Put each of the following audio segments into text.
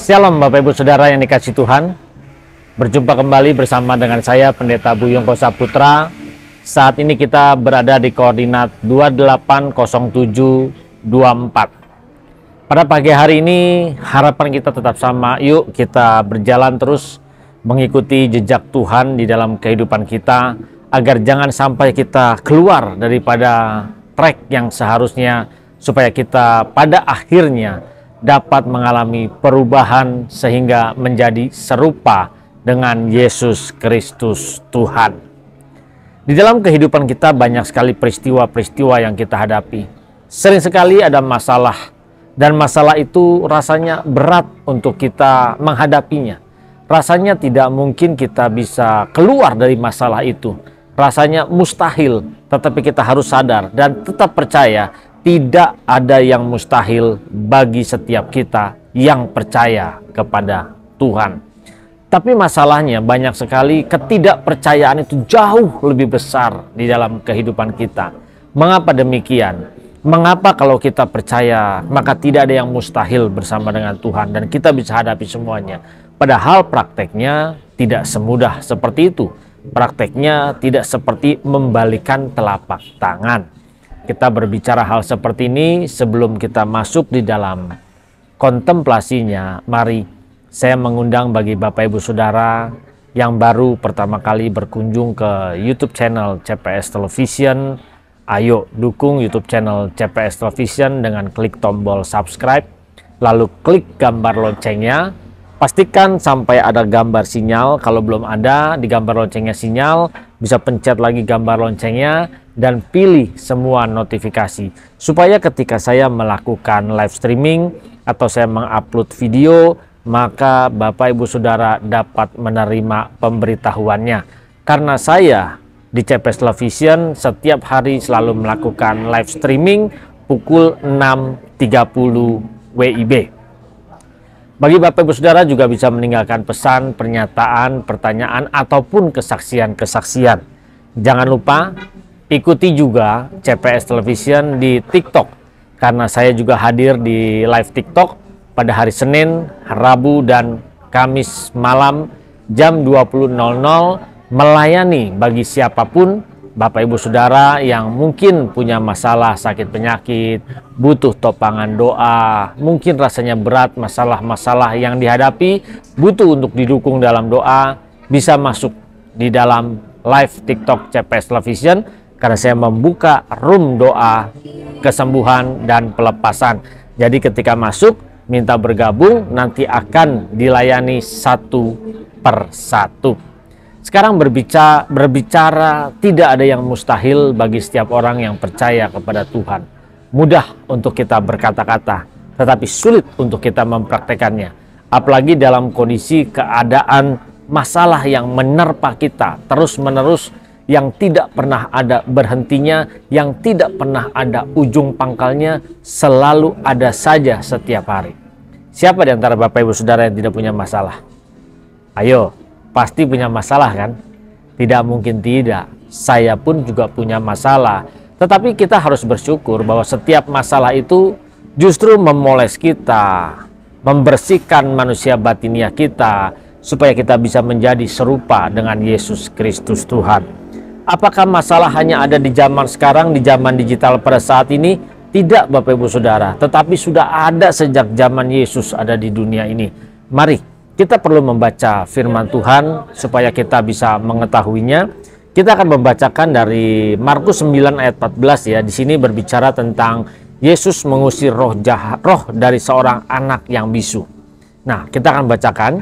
Shalom Bapak Ibu Saudara yang dikasihi Tuhan. Berjumpa kembali bersama dengan saya Pendeta Buyung Kosaputra. Saat ini kita berada di koordinat 280724. Pada pagi hari ini harapan kita tetap sama. Yuk kita berjalan terus mengikuti jejak Tuhan di dalam kehidupan kita, agar jangan sampai kita keluar daripada track yang seharusnya, supaya kita pada akhirnya dapat mengalami perubahan sehingga menjadi serupa dengan Yesus Kristus Tuhan. Di dalam kehidupan kita banyak sekali peristiwa-peristiwa yang kita hadapi. Sering sekali ada masalah, dan masalah itu rasanya berat untuk kita menghadapinya. Rasanya tidak mungkin kita bisa keluar dari masalah itu. Rasanya mustahil, tetapi kita harus sadar dan tetap percaya tidak ada yang mustahil bagi setiap kita yang percaya kepada Tuhan. Tapi masalahnya banyak sekali ketidakpercayaan itu jauh lebih besar di dalam kehidupan kita. Mengapa demikian? Mengapa kalau kita percaya maka tidak ada yang mustahil bersama dengan Tuhan dan kita bisa hadapi semuanya? Padahal prakteknya tidak semudah seperti itu. Prakteknya tidak seperti membalikan telapak tangan. Kita berbicara hal seperti ini sebelum kita masuk di dalam kontemplasinya. Mari saya mengundang bagi Bapak Ibu Saudara yang baru pertama kali berkunjung ke YouTube channel CPS Television. Ayo dukung YouTube channel CPS Television dengan klik tombol subscribe, lalu klik gambar loncengnya. Pastikan sampai ada gambar sinyal. Kalau belum ada di gambar loncengnya sinyal, bisa pencet lagi gambar loncengnya dan pilih semua notifikasi, supaya ketika saya melakukan live streaming atau saya mengupload video, maka Bapak Ibu Saudara dapat menerima pemberitahuannya. Karena saya di CPS Television setiap hari selalu melakukan live streaming pukul 6.30 WIB. Bagi Bapak Ibu Saudara juga bisa meninggalkan pesan, pernyataan, pertanyaan, ataupun kesaksian-kesaksian. Jangan lupa ikuti juga CPS Television di TikTok, karena saya juga hadir di live TikTok pada hari Senin, Rabu, dan Kamis malam jam 20.00, melayani bagi siapapun Bapak Ibu Saudara yang mungkin punya masalah sakit penyakit, butuh topangan doa, mungkin rasanya berat masalah-masalah yang dihadapi, butuh untuk didukung dalam doa, bisa masuk di dalam live TikTok CPS Television, karena saya membuka room doa kesembuhan dan pelepasan. Jadi ketika masuk, minta bergabung, nanti akan dilayani satu per satu. Sekarang berbicara tidak ada yang mustahil bagi setiap orang yang percaya kepada Tuhan. Mudah untuk kita berkata-kata, tetapi sulit untuk kita mempraktekannya. Apalagi dalam kondisi keadaan masalah yang menerpa kita terus-menerus, yang tidak pernah ada berhentinya, yang tidak pernah ada ujung pangkalnya, selalu ada saja setiap hari. Siapa di antara Bapak Ibu Saudara yang tidak punya masalah? Ayo, pasti punya masalah kan? Tidak mungkin tidak. Saya pun juga punya masalah. Tetapi kita harus bersyukur bahwa setiap masalah itu justru memoles kita, membersihkan manusia batiniah kita, supaya kita bisa menjadi serupa dengan Yesus Kristus Tuhan. Apakah masalah hanya ada di zaman sekarang, di zaman digital pada saat ini? Tidak Bapak Ibu Saudara, tetapi sudah ada sejak zaman Yesus ada di dunia ini. Mari kita perlu membaca firman Tuhan supaya kita bisa mengetahuinya. Kita akan membacakan dari Markus 9 ayat 14 ya. Di sini berbicara tentang Yesus mengusir roh jahat, roh dari seorang anak yang bisu. Nah, kita akan bacakan.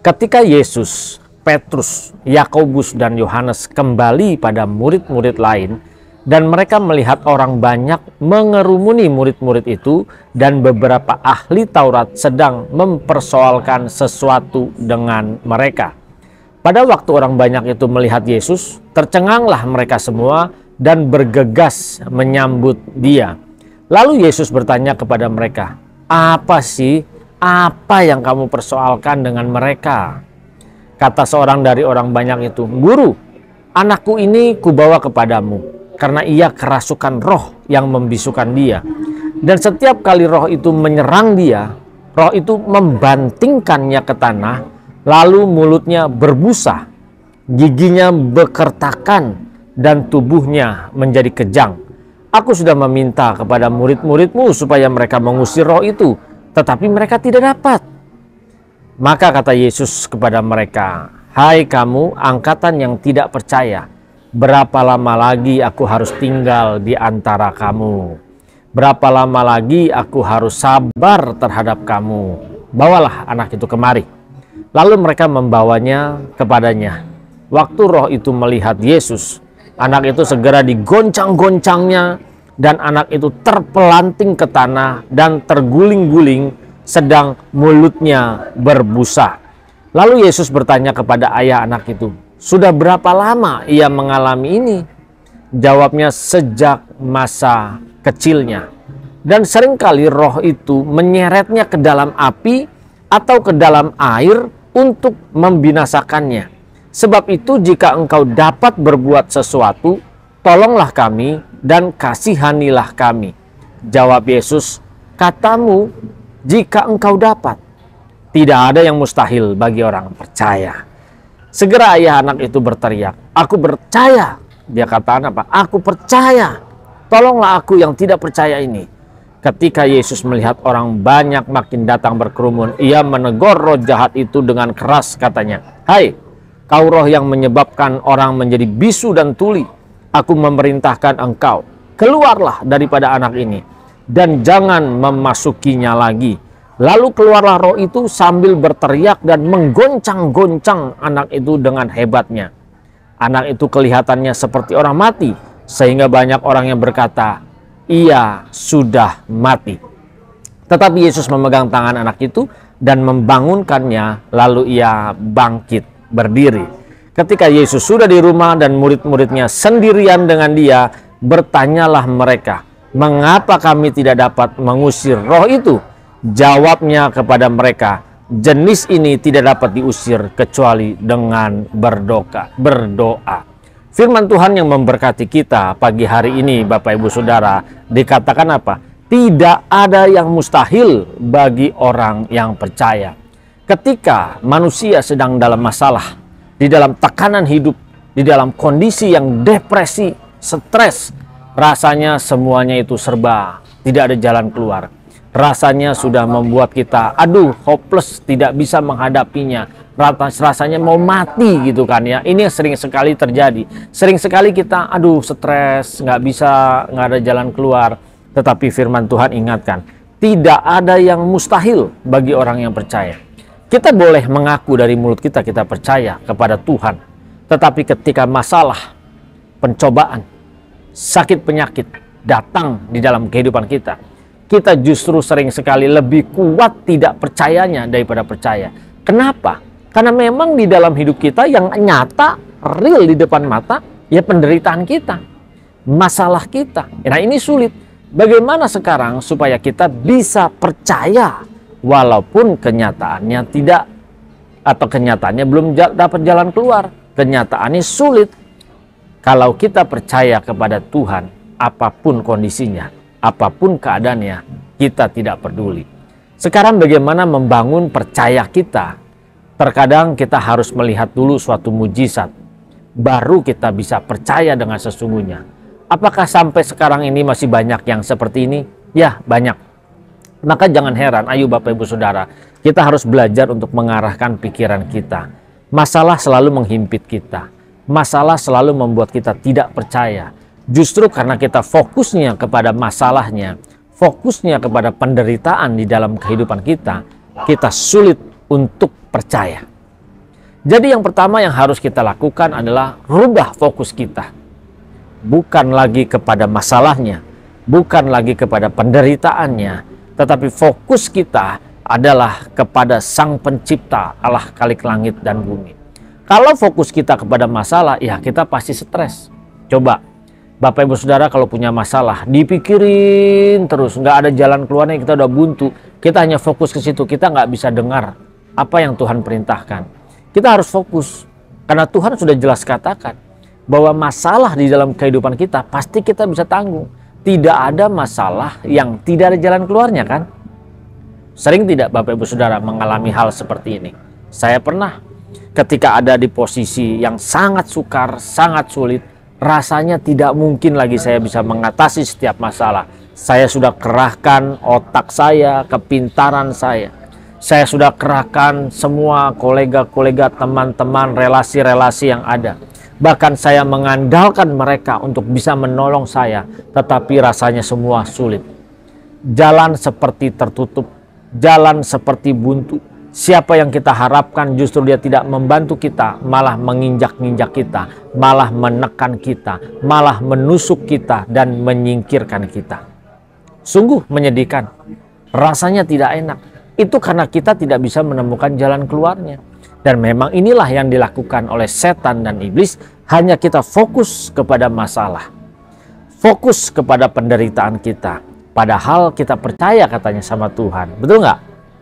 Ketika Yesus, Petrus, Yakobus, dan Yohanes kembali pada murid-murid lain, dan mereka melihat orang banyak mengerumuni murid-murid itu, dan beberapa ahli Taurat sedang mempersoalkan sesuatu dengan mereka. Pada waktu orang banyak itu melihat Yesus, tercenganglah mereka semua dan bergegas menyambut dia. Lalu Yesus bertanya kepada mereka, "Apa sih? Apa yang kamu persoalkan dengan mereka?" Kata seorang dari orang banyak itu, "Guru, anakku ini kubawa kepadamu, karena ia kerasukan roh yang membisukan dia. Dan setiap kali roh itu menyerang dia, roh itu membantingkannya ke tanah, lalu mulutnya berbusa, giginya bekertakan, dan tubuhnya menjadi kejang. Aku sudah meminta kepada murid-muridmu supaya mereka mengusir roh itu, tetapi mereka tidak dapat. Maka kata Yesus kepada mereka, "Hai kamu angkatan yang tidak percaya, berapa lama lagi aku harus tinggal di antara kamu? Berapa lama lagi aku harus sabar terhadap kamu? Bawalah anak itu kemari." Lalu mereka membawanya kepadanya. Waktu roh itu melihat Yesus, anak itu segera digoncang-goncangnya, dan anak itu terpelanting ke tanah dan terguling-guling, sedang mulutnya berbusa. Lalu Yesus bertanya kepada ayah anak itu, "Sudah berapa lama ia mengalami ini?" Jawabnya, "Sejak masa kecilnya." Dan seringkali roh itu menyeretnya ke dalam api atau ke dalam air untuk membinasakannya. Sebab itu jika engkau dapat berbuat sesuatu, tolonglah kami dan kasihanilah kami. Jawab Yesus, "Katamu, jika engkau dapat." Tidak ada yang mustahil bagi orang percaya. Segera ayah anak itu berteriak, "Aku percaya." Dia katakan apa? "Aku percaya. Tolonglah aku yang tidak percaya ini." Ketika Yesus melihat orang banyak makin datang berkerumun, ia menegur roh jahat itu dengan keras, katanya, "Hai, kau roh yang menyebabkan orang menjadi bisu dan tuli, aku memerintahkan engkau, keluarlah daripada anak ini, dan jangan memasukinya lagi." Lalu keluarlah roh itu sambil berteriak dan menggoncang-goncang anak itu dengan hebatnya. Anak itu kelihatannya seperti orang mati, sehingga banyak orang yang berkata, "Ia sudah mati." Tetapi Yesus memegang tangan anak itu dan membangunkannya, lalu ia bangkit berdiri. Ketika Yesus sudah di rumah dan murid-muridnya sendirian dengan dia, bertanyalah mereka, "Mengapa kami tidak dapat mengusir roh itu?" Jawabnya kepada mereka, "Jenis ini tidak dapat diusir kecuali dengan berdoa." Firman Tuhan yang memberkati kita pagi hari ini, Bapak Ibu Saudara, dikatakan apa? Tidak ada yang mustahil bagi orang yang percaya. Ketika manusia sedang dalam masalah, di dalam tekanan hidup, di dalam kondisi yang depresi, stres, rasanya semuanya itu serba tidak ada jalan keluar. Rasanya sudah membuat kita hopeless, tidak bisa menghadapinya. Rasanya mau mati gitu kan ya. Ini yang sering sekali terjadi. Sering sekali kita stres, nggak ada jalan keluar. Tetapi firman Tuhan ingatkan, tidak ada yang mustahil bagi orang yang percaya. Kita boleh mengaku dari mulut kita percaya kepada Tuhan. Tetapi ketika masalah, pencobaan, sakit penyakit datang di dalam kehidupan kita justru sering sekali lebih kuat tidak percayanya daripada percaya. Kenapa? Karena memang di dalam hidup kita yang nyata, real di depan mata, ya penderitaan kita, masalah kita. Nah ini sulit. Bagaimana sekarang supaya kita bisa percaya walaupun kenyataannya tidak, atau kenyataannya belum dapat jalan keluar, kenyataannya sulit. Kalau kita percaya kepada Tuhan, apapun kondisinya, apapun keadaannya, kita tidak peduli. Sekarang bagaimana membangun percaya kita? Terkadang kita harus melihat dulu suatu mujizat, baru kita bisa percaya dengan sesungguhnya. Apakah sampai sekarang ini masih banyak yang seperti ini? Ya, banyak. Maka jangan heran, ayo Bapak Ibu Saudara, kita harus belajar untuk mengarahkan pikiran kita. Masalah selalu menghimpit kita. Masalah selalu membuat kita tidak percaya. Justru karena kita fokusnya kepada masalahnya, fokusnya kepada penderitaan di dalam kehidupan kita sulit untuk percaya. Jadi yang pertama yang harus kita lakukan adalah rubah fokus kita. Bukan lagi kepada masalahnya, bukan lagi kepada penderitaannya, tetapi fokus kita adalah kepada Sang Pencipta, Allah Khalik langit dan bumi. Kalau fokus kita kepada masalah, ya kita pasti stres. Coba Bapak Ibu Saudara kalau punya masalah, dipikirin terus, nggak ada jalan keluarnya, kita udah buntu, kita hanya fokus ke situ, kita nggak bisa dengar apa yang Tuhan perintahkan. Kita harus fokus, karena Tuhan sudah jelas katakan bahwa masalah di dalam kehidupan kita pasti kita bisa tanggung. Tidak ada masalah yang tidak ada jalan keluarnya kan? Sering tidak Bapak Ibu Saudara mengalami hal seperti ini? Saya pernah. Ketika ada di posisi yang sangat sukar, sangat sulit, rasanya tidak mungkin lagi saya bisa mengatasi setiap masalah. Saya sudah kerahkan otak saya, kepintaran saya. Saya sudah kerahkan semua kolega-kolega, teman-teman, relasi-relasi yang ada. Bahkan saya mengandalkan mereka untuk bisa menolong saya, tetapi rasanya semua sulit. Jalan seperti tertutup, jalan seperti buntu. Siapa yang kita harapkan justru dia tidak membantu kita, malah menginjak-injak kita, malah menekan kita, malah menusuk kita dan menyingkirkan kita. Sungguh menyedihkan, rasanya tidak enak. Itu karena kita tidak bisa menemukan jalan keluarnya. Dan memang inilah yang dilakukan oleh setan dan iblis, hanya kita fokus kepada masalah, fokus kepada penderitaan kita. Padahal kita percaya katanya sama Tuhan, betul nggak?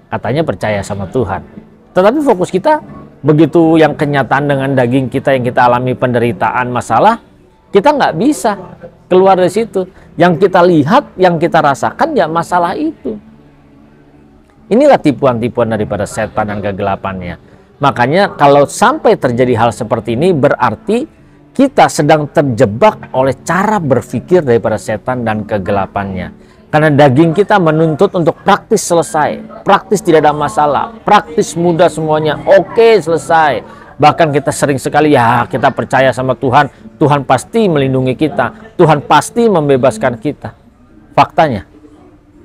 Katanya percaya sama Tuhan. Tetapi fokus kita begitu yang kenyataan dengan daging kita yang kita alami penderitaan masalah, kita nggak bisa keluar dari situ. Yang kita lihat, yang kita rasakan ya masalah itu. Inilah tipuan-tipuan daripada setan dan kegelapannya. Makanya kalau sampai terjadi hal seperti ini berarti kita sedang terjebak oleh cara berpikir daripada setan dan kegelapannya. Karena daging kita menuntut untuk praktis selesai, praktis tidak ada masalah, praktis mudah semuanya, oke selesai. Bahkan kita sering sekali ya kita percaya sama Tuhan, Tuhan pasti melindungi kita, Tuhan pasti membebaskan kita. Faktanya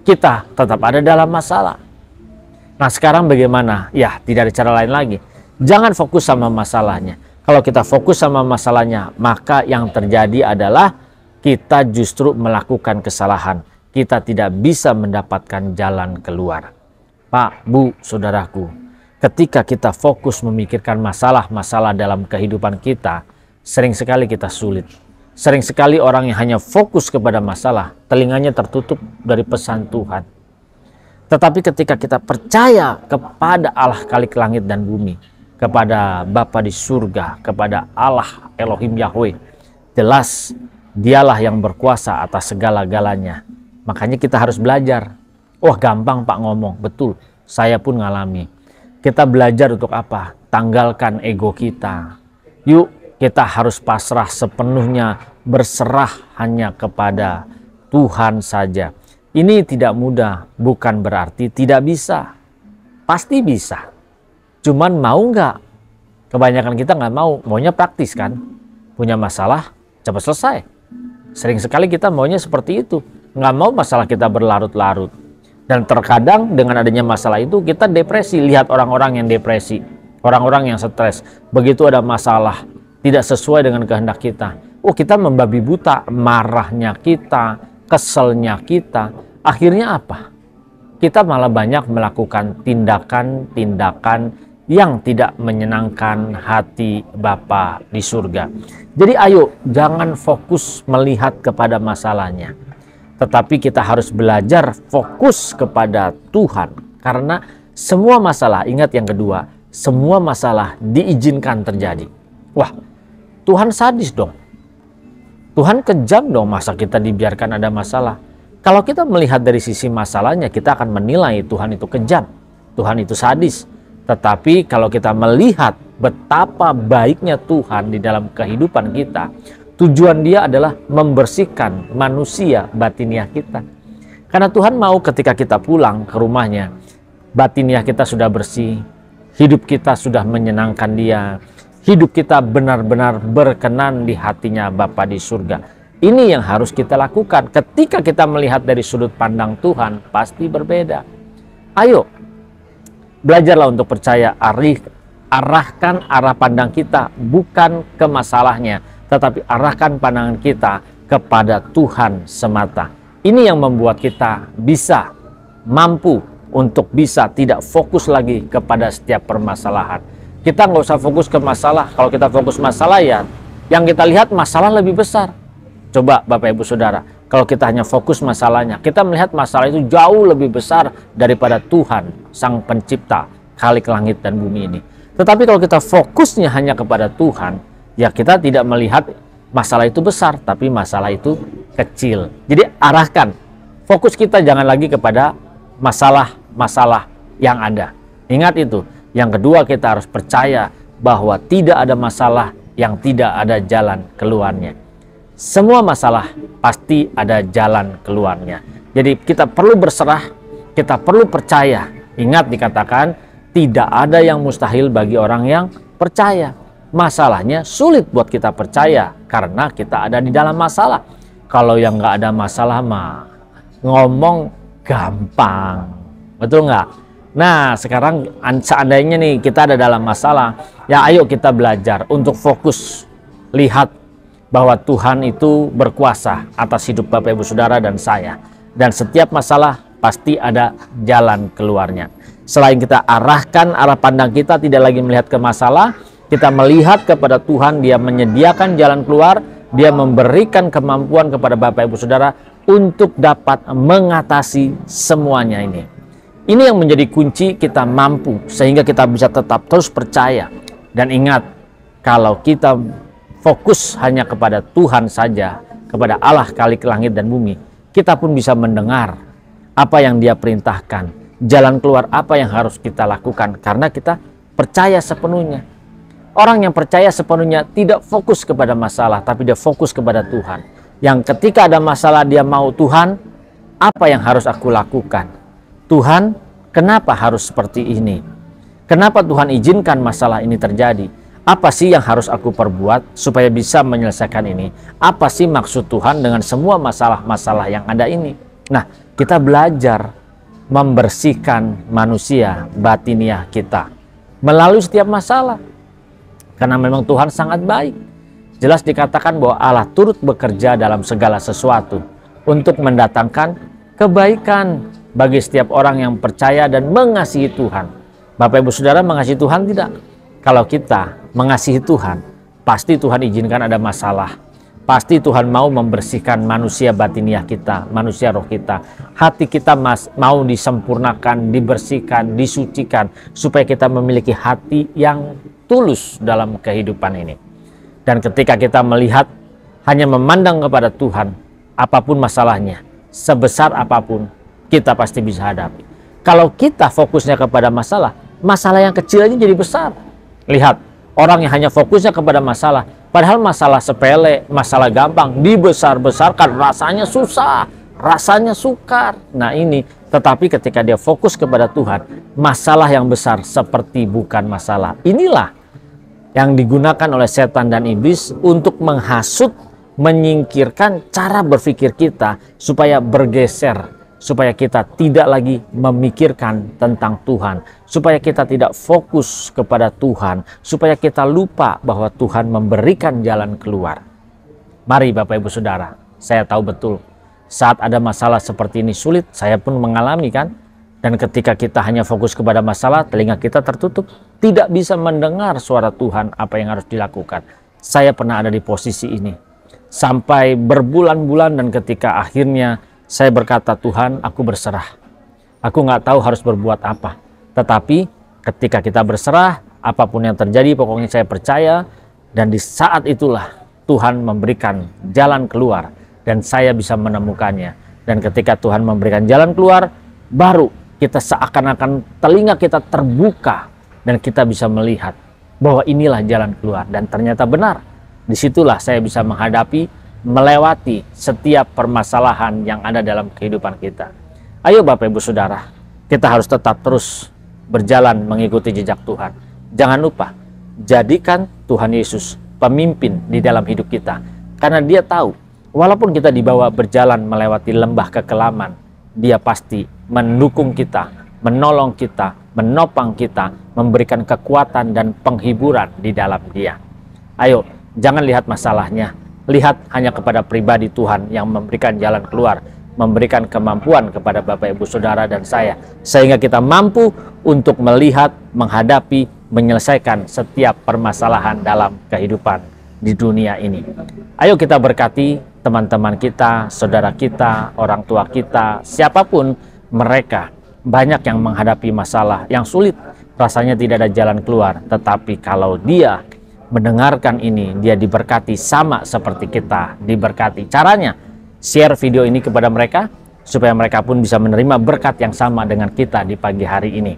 kita tetap ada dalam masalah. Nah sekarang bagaimana? Ya tidak ada cara lain lagi. Jangan fokus sama masalahnya. Kalau kita fokus sama masalahnya, maka yang terjadi adalah kita justru melakukan kesalahan. Kita tidak bisa mendapatkan jalan keluar. Pak, Bu, saudaraku, ketika kita fokus memikirkan masalah-masalah dalam kehidupan kita, sering sekali kita sulit. Sering sekali orang yang hanya fokus kepada masalah, telinganya tertutup dari pesan Tuhan. Tetapi ketika kita percaya kepada Allah Khalik langit dan bumi, kepada Bapa di surga, kepada Allah Elohim Yahweh, jelas dialah yang berkuasa atas segala-galanya. Makanya kita harus belajar. Wah gampang Pak ngomong, betul. Saya pun ngalami. Kita belajar untuk apa? Tanggalkan ego kita. Yuk kita harus pasrah sepenuhnya, berserah hanya kepada Tuhan saja. Ini tidak mudah, bukan berarti tidak bisa. Pasti bisa. Cuman mau nggak? Kebanyakan kita nggak mau, maunya praktis kan? Punya masalah, cepat selesai. Sering sekali kita maunya seperti itu. Nggak mau masalah kita berlarut-larut. Dan terkadang dengan adanya masalah itu kita depresi. Lihat orang-orang yang depresi, orang-orang yang stres. Begitu ada masalah tidak sesuai dengan kehendak kita, kita membabi buta, marahnya kita, keselnya kita. Akhirnya apa? Kita malah banyak melakukan tindakan-tindakan yang tidak menyenangkan hati Bapa di surga. Jadi ayo jangan fokus melihat kepada masalahnya. Tetapi kita harus belajar fokus kepada Tuhan. Karena semua masalah, ingat yang kedua, semua masalah diizinkan terjadi. Wah, Tuhan sadis dong. Tuhan kejam dong, masa kita dibiarkan ada masalah. Kalau kita melihat dari sisi masalahnya, kita akan menilai Tuhan itu kejam, Tuhan itu sadis. Tetapi kalau kita melihat betapa baiknya Tuhan di dalam kehidupan kita, tujuan dia adalah membersihkan manusia batiniah kita. Karena Tuhan mau ketika kita pulang ke rumahnya, batiniah kita sudah bersih, hidup kita sudah menyenangkan dia, hidup kita benar-benar berkenan di hatinya Bapa di surga. Ini yang harus kita lakukan. Ketika kita melihat dari sudut pandang Tuhan, pasti berbeda. Ayo, belajarlah untuk percaya, arahkan arah pandang kita bukan ke masalahnya, tetapi arahkan pandangan kita kepada Tuhan semata. Ini yang membuat kita bisa mampu untuk bisa tidak fokus lagi kepada setiap permasalahan. Kita nggak usah fokus ke masalah. Kalau kita fokus masalah ya, yang kita lihat masalah lebih besar. Coba Bapak Ibu Saudara, kalau kita hanya fokus masalahnya, kita melihat masalah itu jauh lebih besar daripada Tuhan, Sang Pencipta, Khalik langit dan bumi ini. Tetapi kalau kita fokusnya hanya kepada Tuhan, ya kita tidak melihat masalah itu besar, tapi masalah itu kecil. Jadi arahkan, fokus kita jangan lagi kepada masalah masalah yang ada. Ingat itu. Yang kedua, kita harus percaya bahwa tidak ada masalah yang tidak ada jalan keluarnya. Semua masalah pasti ada jalan keluarnya. Jadi kita perlu berserah, kita perlu percaya. Ingat dikatakan, tidak ada yang mustahil bagi orang yang percaya. Masalahnya sulit buat kita percaya karena kita ada di dalam masalah. Kalau yang nggak ada masalah mah ngomong gampang, betul nggak? Nah sekarang seandainya nih kita ada dalam masalah, ya ayo kita belajar untuk fokus, lihat bahwa Tuhan itu berkuasa atas hidup Bapak Ibu Saudara dan saya. Dan setiap masalah pasti ada jalan keluarnya. Selain kita arahkan arah pandang kita tidak lagi melihat ke masalah, kita melihat kepada Tuhan, Dia menyediakan jalan keluar, Dia memberikan kemampuan kepada Bapak Ibu Saudara untuk dapat mengatasi semuanya ini. Ini yang menjadi kunci kita mampu sehingga kita bisa tetap terus percaya. Dan ingat, kalau kita fokus hanya kepada Tuhan saja, kepada Allah Khalik langit dan bumi, kita pun bisa mendengar apa yang Dia perintahkan, jalan keluar apa yang harus kita lakukan, karena kita percaya sepenuhnya. Orang yang percaya sepenuhnya tidak fokus kepada masalah, tapi dia fokus kepada Tuhan. Yang ketika ada masalah dia mau, Tuhan, apa yang harus aku lakukan? Tuhan, kenapa harus seperti ini? Kenapa Tuhan izinkan masalah ini terjadi? Apa sih yang harus aku perbuat supaya bisa menyelesaikan ini? Apa sih maksud Tuhan dengan semua masalah-masalah yang ada ini? Nah, kita belajar membersihkan manusia batiniah kita melalui setiap masalah. Karena memang Tuhan sangat baik. Jelas dikatakan bahwa Allah turut bekerja dalam segala sesuatu untuk mendatangkan kebaikan bagi setiap orang yang percaya dan mengasihi Tuhan. Bapak Ibu Saudara mengasihi Tuhan tidak? Kalau kita mengasihi Tuhan, pasti Tuhan izinkan ada masalah. Pasti Tuhan mau membersihkan manusia batiniah kita, manusia roh kita. Hati kita mau disempurnakan, dibersihkan, disucikan, supaya kita memiliki hati yang tulus dalam kehidupan ini. Dan ketika kita melihat, hanya memandang kepada Tuhan, apapun masalahnya, sebesar apapun, kita pasti bisa hadapi. Kalau kita fokusnya kepada masalah, masalah yang kecil aja jadi besar. Lihat, orang yang hanya fokusnya kepada masalah, padahal masalah sepele, masalah gampang, dibesar-besarkan, rasanya susah, rasanya sukar. Nah ini, tetapi ketika dia fokus kepada Tuhan, masalah yang besar seperti bukan masalah. Inilah yang digunakan oleh setan dan iblis untuk menghasut, menyingkirkan cara berpikir kita supaya bergeser, supaya kita tidak lagi memikirkan tentang Tuhan, supaya kita tidak fokus kepada Tuhan, supaya kita lupa bahwa Tuhan memberikan jalan keluar. Mari Bapak Ibu Saudara, saya tahu betul saat ada masalah seperti ini sulit, saya pun mengalami kan. Dan ketika kita hanya fokus kepada masalah, telinga kita tertutup, tidak bisa mendengar suara Tuhan apa yang harus dilakukan. Saya pernah ada di posisi ini sampai berbulan-bulan, dan ketika akhirnya saya berkata, Tuhan, aku berserah. Aku nggak tahu harus berbuat apa. Tetapi ketika kita berserah, apapun yang terjadi, pokoknya saya percaya. Dan di saat itulah Tuhan memberikan jalan keluar. Dan saya bisa menemukannya. Dan ketika Tuhan memberikan jalan keluar, baru kita seakan-akan telinga kita terbuka. Dan kita bisa melihat bahwa inilah jalan keluar. Dan ternyata benar. Disitulah saya bisa menghadapi, melewati setiap permasalahan yang ada dalam kehidupan kita. Ayo Bapak Ibu Saudara, kita harus tetap terus berjalan mengikuti jejak Tuhan. Jangan lupa, jadikan Tuhan Yesus pemimpin di dalam hidup kita. Karena Dia tahu, walaupun kita dibawa berjalan melewati lembah kekelaman, Dia pasti mendukung kita, menolong kita, menopang kita, memberikan kekuatan dan penghiburan di dalam Dia. Ayo, jangan lihat masalahnya. Lihat hanya kepada pribadi Tuhan yang memberikan jalan keluar, memberikan kemampuan kepada Bapak Ibu Saudara dan saya, sehingga kita mampu untuk melihat, menghadapi, menyelesaikan setiap permasalahan dalam kehidupan di dunia ini. Ayo kita berkati teman-teman kita, saudara kita, orang tua kita, siapapun mereka. Banyak yang menghadapi masalah yang sulit, rasanya tidak ada jalan keluar, tetapi kalau dia mendengarkan ini, dia diberkati sama seperti kita diberkati. Caranya, share video ini kepada mereka, supaya mereka pun bisa menerima berkat yang sama dengan kita di pagi hari ini.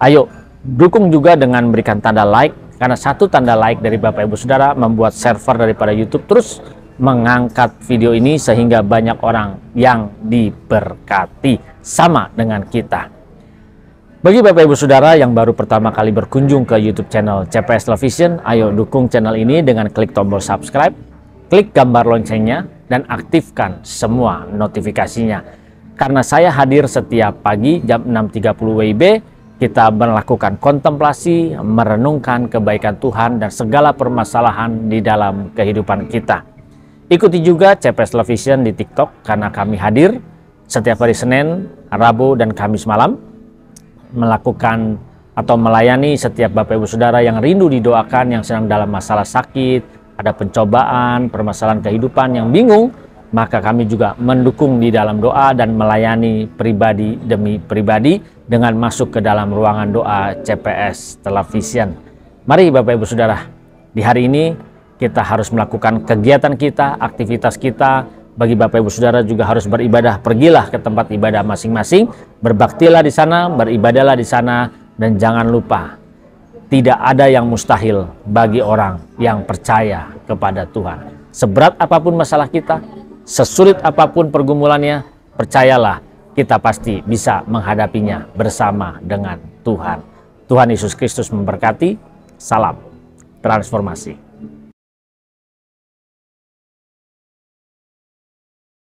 Ayo, dukung juga dengan berikan tanda like, karena satu tanda like dari Bapak Ibu Saudara membuat server daripada YouTube terus mengangkat video ini sehingga banyak orang yang diberkati sama dengan kita. Bagi Bapak Ibu Saudara yang baru pertama kali berkunjung ke YouTube channel CPS Television, ayo dukung channel ini dengan klik tombol subscribe, klik gambar loncengnya, dan aktifkan semua notifikasinya. Karena saya hadir setiap pagi jam 6.30 WIB, kita melakukan kontemplasi, merenungkan kebaikan Tuhan dan segala permasalahan di dalam kehidupan kita. Ikuti juga CPS Television di TikTok karena kami hadir setiap hari Senin, Rabu, dan Kamis malam melakukan atau melayani setiap Bapak Ibu Saudara yang rindu didoakan, yang sedang dalam masalah sakit, ada pencobaan, permasalahan kehidupan yang bingung, maka kami juga mendukung di dalam doa dan melayani pribadi demi pribadi dengan masuk ke dalam ruangan doa CPS Television. Mari Bapak Ibu Saudara, di hari ini kita harus melakukan kegiatan kita, aktivitas kita. Bagi Bapak Ibu Saudara juga harus beribadah, pergilah ke tempat ibadah masing-masing, berbaktilah di sana, beribadahlah di sana, dan jangan lupa, tidak ada yang mustahil bagi orang yang percaya kepada Tuhan. Seberat apapun masalah kita, sesulit apapun pergumulannya, percayalah kita pasti bisa menghadapinya bersama dengan Tuhan. Tuhan Yesus Kristus memberkati. Salam transformasi.